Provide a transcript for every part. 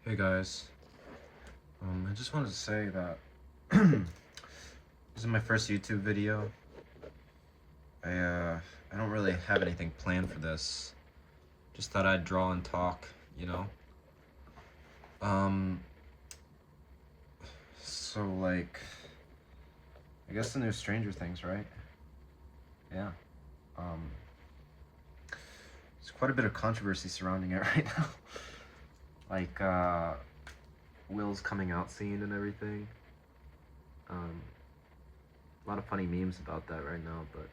Hey guys, I just wanted to say that this is my first YouTube video. I don't really have anything planned for this. Just thought I'd draw and talk, you know. Um, so like, I guess the new Stranger Things, right? Yeah. Um, there's quite a bit of controversy surrounding it right now. Like, Will's coming out scene and everything. A lot of funny memes about that right now, but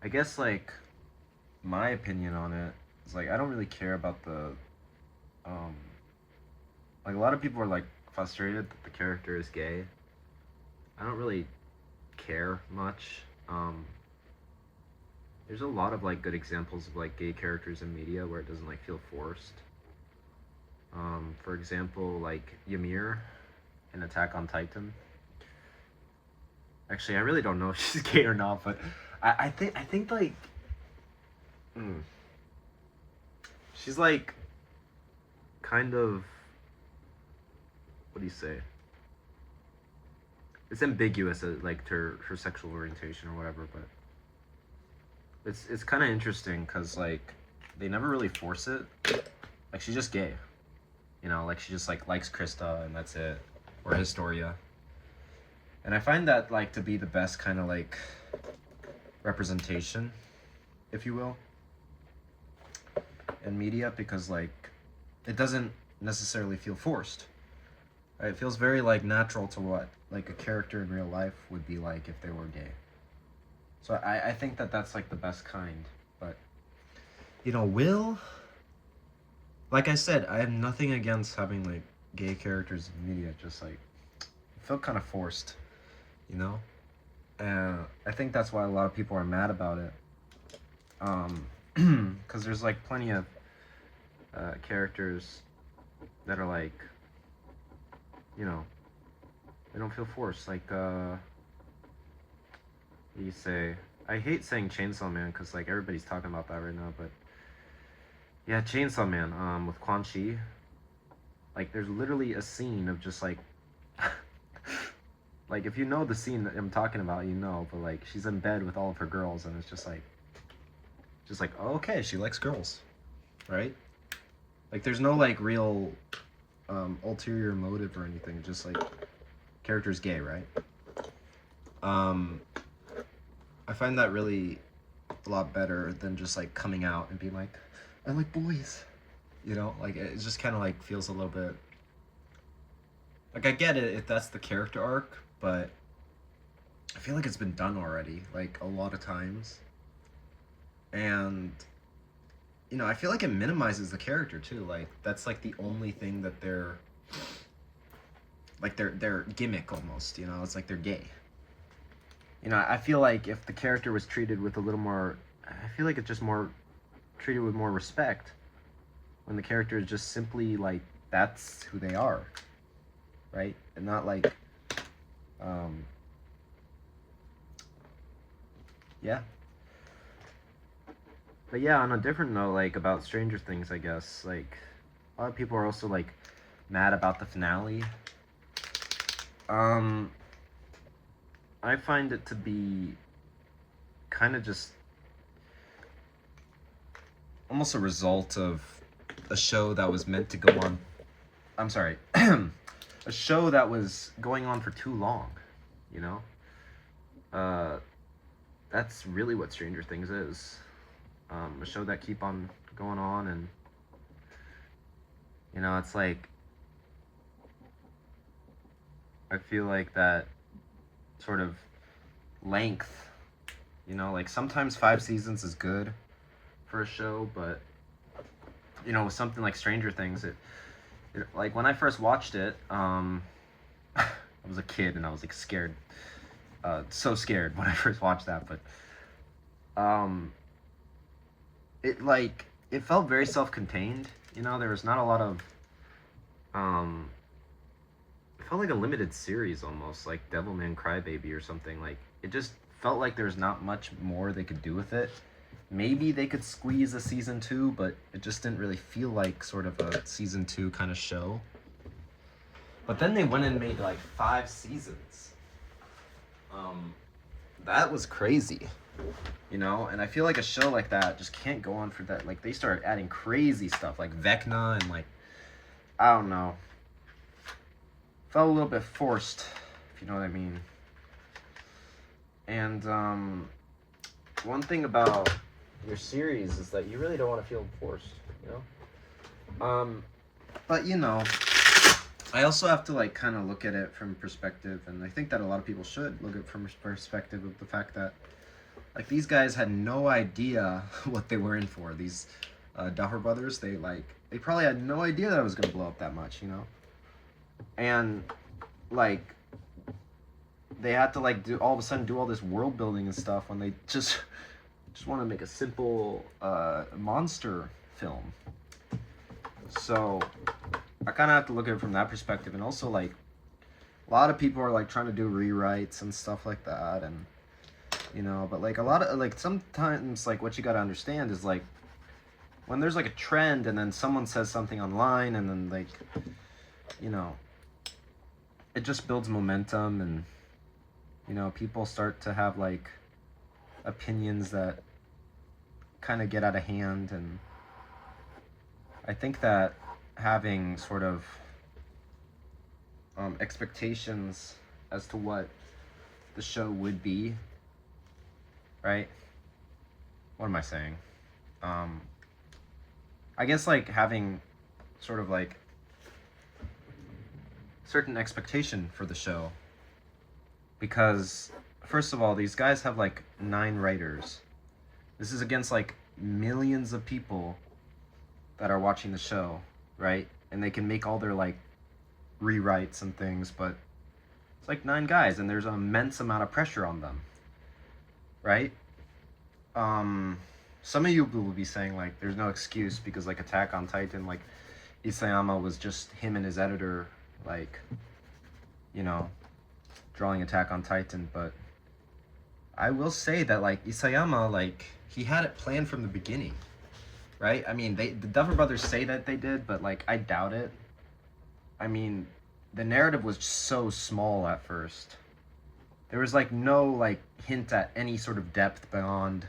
I guess like my opinion on it is like I don't really care about the um like a lot of people are like frustrated that the character is gay. I don't really care much. There's a lot of like good examples of like gay characters in media where it doesn't like feel forced. For example, like Ymir in Attack on Titan. Actually, I really don't know if she's gay or not, but I think like she's like kind of, what do you say? It's ambiguous like her sexual orientation or whatever, but it's kind of interesting because like they never really force it. Like she's just gay, you know, like she just like likes Krista and that's it, or Historia. And I find that like to be the best kind of like representation, if you will, in media because like it doesn't necessarily feel forced. Right? It feels very like natural to what like a character in real life would be like if they were gay. So I think that that's like the best kind. But you know, Will, like I said, I have nothing against having like gay characters in media. Just like it felt kind of forced, you know. And I think that's why a lot of people are mad about it. Because there's like plenty of characters that are like, you know, they don't feel forced. Like, what do you say? I hate saying Chainsaw Man because like everybody's talking about that right now, but yeah, Chainsaw Man. With Quan Chi, like there's literally a scene of just like, like if you know the scene that I'm talking about, you know. But like she's in bed with all of her girls, and it's just like, oh, okay, she likes girls, right? Like there's no like real ulterior motive or anything. Just like character's gay, right? Um, I find that really a lot better than just like coming out and being like, I like boys. You know, like it just kind of like feels a little bit like I get it if that's the character arc, but I feel like it's been done already, like a lot of times. And you know, I feel like it minimizes the character too. Like that's like the only thing that they're like their gimmick almost, you know, it's like they're gay. You know, I feel like if the character was treated with a little more, I feel like it's just more treated with more respect when the character is just simply like that's who they are, right? And not like, um, yeah. But yeah, on a different note, like about Stranger Things, I guess like a lot of people are also like mad about the finale. Um, I find it to be kind of just almost a result of a show that was meant to go on. I'm sorry, a show that was going on for too long. You know, uh, that's really what Stranger Things is. A show that keep on going on, and you know, it's like I feel like that sort of length. You know, like sometimes 5 seasons is good for a show, but you know, with something like Stranger Things, it like when I first watched it, I was a kid and I was like scared, so scared when I first watched that. But um, it like it felt very self-contained. You know, there was not a lot of um, it felt like a limited series almost, like Devilman Crybaby or something. Like it just felt like there's not much more they could do with it. maybe they could squeeze a season 2, but it just didn't really feel like sort of a season 2 kind of show. But then they went and made like 5 seasons. That was crazy, you know? And I feel like a show like that just can't go on for that. Like, they started adding crazy stuff, like Vecna and like, I don't know. Felt a little bit forced, if you know what I mean. And one thing about your series is that you really don't want to feel forced, you know? But you know, I also have to like kind of look at it from perspective, and I think that a lot of people should look at it from perspective of the fact that like these guys had no idea what they were in for. These Duffer Brothers, they probably had no idea that it was gonna blow up that much, you know? And like they had to like do all of a sudden do all this world building and stuff when they just want to make a simple monster film. So I kind of have to look at it from that perspective. And also like a lot of people are like trying to do rewrites and stuff like that, and you know, but like a lot of like sometimes like what you got to understand is like when there's like a trend and then someone says something online and then like, you know, it just builds momentum, and you know, people start to have like opinions that kind of get out of hand. And I think that having sort of expectations as to what the show would be, right? What am I saying? I guess like having sort of like certain expectation for the show, because first of all, these guys have like 9 writers. This is against like millions of people that are watching the show, right? And they can make all their like rewrites and things, but it's like 9 guys and there's an immense amount of pressure on them, right? Some of you will be saying like there's no excuse because like Attack on Titan, like Isayama was just him and his editor, like, you know, drawing Attack on Titan. But I will say that like Isayama, like he had it planned from the beginning, right? I mean, the Duffer Brothers say that they did, but like I doubt it. I mean, the narrative was so small at first. There was like no like hint at any sort of depth beyond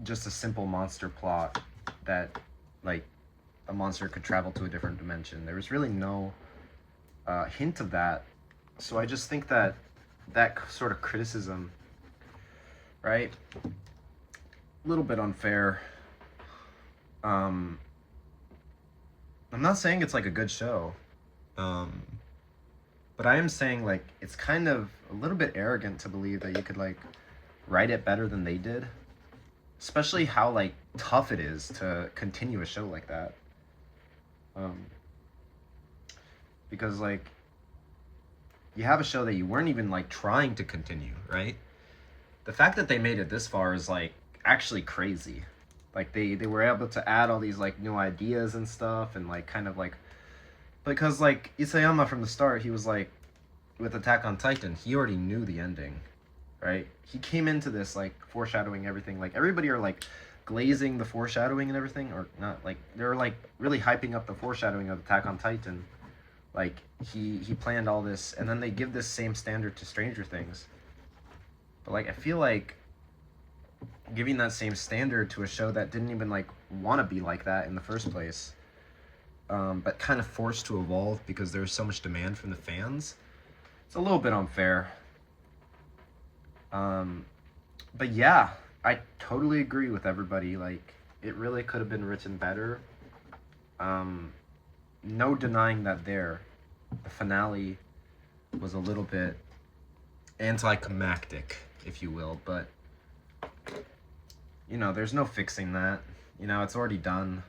just a simple monster plot that like a monster could travel to a different dimension. There was really no hint of that. So I just think that that sort of criticism, right, a little bit unfair. I'm not saying it's like a good show, but I am saying like it's kind of a little bit arrogant to believe that you could like write it better than they did, especially how like tough it is to continue a show like that. Because like you have a show that you weren't even like trying to continue, right? The fact that they made it this far is like actually crazy. Like they were able to add all these like new ideas and stuff, and like kind of like, because like Isayama from the start, he was like with Attack on Titan, he already knew the ending, right? He came into this like foreshadowing everything. Like everybody are like glazing the foreshadowing and everything, or not, like they're like really hyping up the foreshadowing of Attack on Titan. Like he planned all this, and then they give this same standard to Stranger Things. But like I feel like giving that same standard to a show that didn't even like want to be like that in the first place, but kind of forced to evolve because there's so much demand from the fans, it's a little bit unfair. But yeah, I totally agree with everybody. Like it really could have been written better. No denying that the finale was a little bit anticlimactic, if you will, but you know, there's no fixing that. You know, it's already done.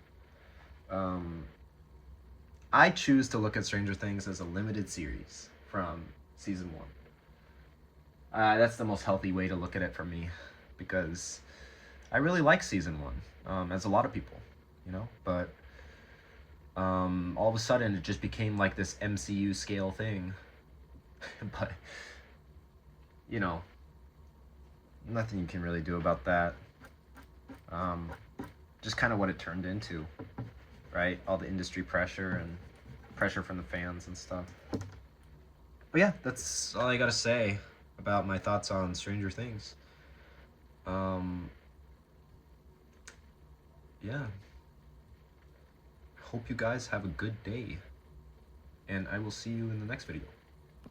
I choose to look at Stranger Things as a limited series from season 1. That's the most healthy way to look at it for me, because I really like season 1, as a lot of people, you know, but all of a sudden it just became like this MCU scale thing. But you know, nothing you can really do about that. Um, just kind of what it turned into, right? All the industry pressure and pressure from the fans and stuff. But yeah, that's all I gotta say about my thoughts on Stranger Things. Um, yeah. Hope you guys have a good day. And I will see you in the next video.